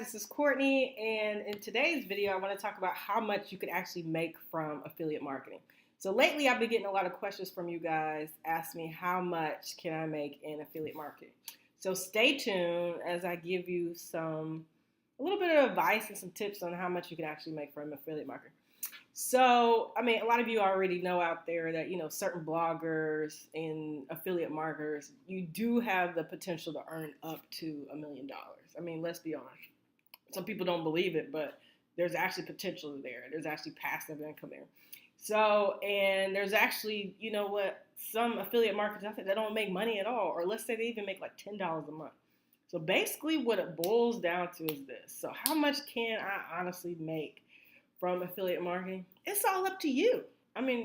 This is Courtney, and in today's video, I want to talk about how much you can actually make from affiliate marketing. So lately, I've been getting a lot of questions from you guys asking me how much can I make in affiliate marketing. So stay tuned as I give you a little bit of advice and some tips on how much you can actually make from affiliate marketing. So, a lot of you already know out there that, certain bloggers and affiliate marketers, you do have the potential to earn up to $1 million. Let's be honest. Some people don't believe it, but there's actually potential there. There's actually passive income there. So, and there's actually, some affiliate marketers out there that don't make money at all, or let's say they even make like $10 a month. So basically what it boils down to is this. So how much can I honestly make from affiliate marketing? It's all up to you.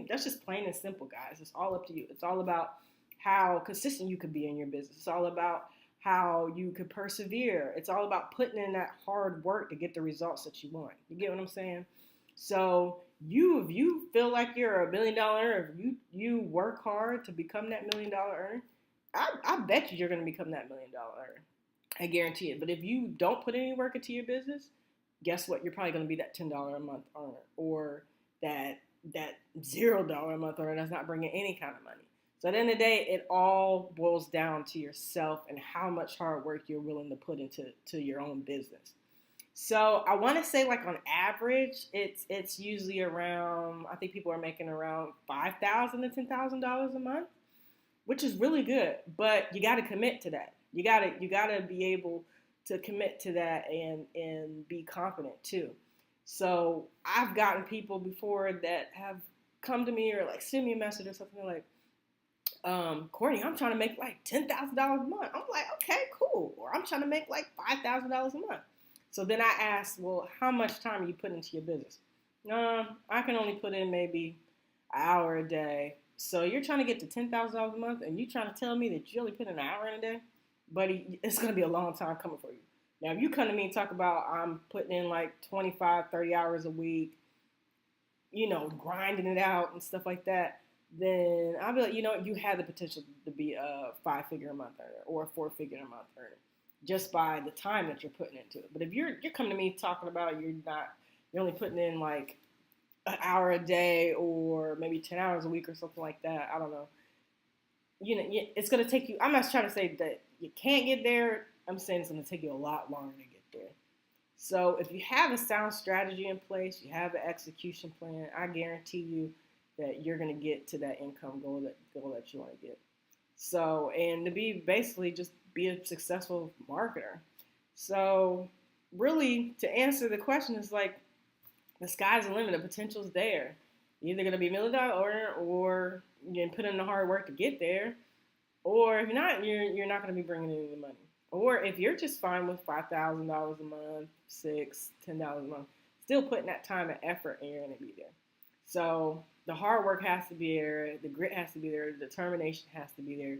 That's just plain and simple, guys. It's all up to you. It's all about how consistent you could be in your business. It's all about how you could persevere. It's all about putting in that hard work to get the results that you want. You get what I'm saying? So if you feel like you're $1 million earner, if you work hard to become that $1 million earner, I bet you're going to become that $1 million earner. I guarantee it. But if you don't put any work into your business, guess what? You're probably going to be that $10 a month earner, or that $0 a month earner that's not bringing any kind of money. So at the end of the day, it all boils down to yourself and how much hard work you're willing to put into your own business. So I want to say, like, on average, it's usually around, I think people are making around $5,000 to $10,000 a month, which is really good. But you got to commit to that. You gotta be able to commit to that and be confident too. So I've gotten people before that have come to me or like send me a message or something like, Courtney, I'm trying to make like $10,000 a month. I'm like, okay, cool. Or I'm trying to make like $5,000 a month. So then I asked, well, how much time are you putting into your business? I can only put in maybe an hour a day. So you're trying to get to $10,000 a month and you're trying to tell me that you only put in an hour in a day? Buddy, it's going to be a long time coming for you. Now, if you come to me and talk about I'm putting in like 25, 30 hours a week, grinding it out and stuff like that, then I'll be like, you have the potential to be a 5-figure a month earner or a 4-figure a month earner just by the time that you're putting into it. But if you're coming to me talking about you're only putting in like an hour a day or maybe 10 hours a week or something like that, I don't know. It's going to take you, I'm not trying to say that you can't get there. I'm saying it's going to take you a lot longer to get there. So if you have a sound strategy in place, you have an execution plan, I guarantee you that you're going to get to that income goal that you want to get. So, and to be a successful marketer. So really, to answer the question is like, the sky's the limit. The potential's there. You're either going to be $1 million earner, or you can put in the hard work to get there. Or if you're not, you're not going to be bringing in any money. Or if you're just fine with $5,000 a month, $10 a month, still putting that time and effort, and you're going to be there. So the hard work has to be there. The grit has to be there. The determination has to be there.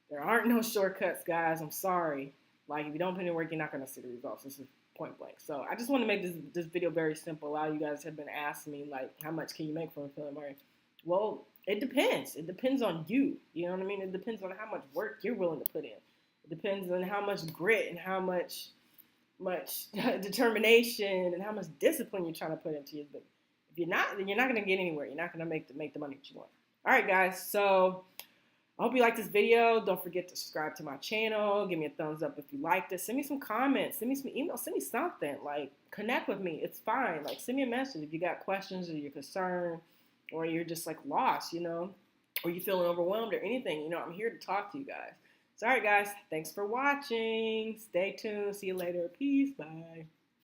There aren't no shortcuts, guys. I'm sorry. Like, if you don't put in work, you're not going to see the results. This is point blank. So I just want to make this video very simple. A lot of you guys have been asking me, like, how much can you make from affiliate marketing? Well, it depends. It depends on you. You know what I mean? It depends on how much work you're willing to put in. It depends on how much grit and how much determination and how much discipline you're trying to put into it. But if you're not, then you're not going to get anywhere. You're not going to make the money that you want. All right, guys. So I hope you liked this video. Don't forget to subscribe to my channel. Give me a thumbs up if you liked it. Send me some comments. Send me some emails. Send me something. Like, connect with me. It's fine. Like, send me a message if you got questions or you're concerned or you're just like lost, or you feeling overwhelmed or anything. I'm here to talk to you guys. So, all right, guys. Thanks for watching. Stay tuned. See you later. Peace. Bye.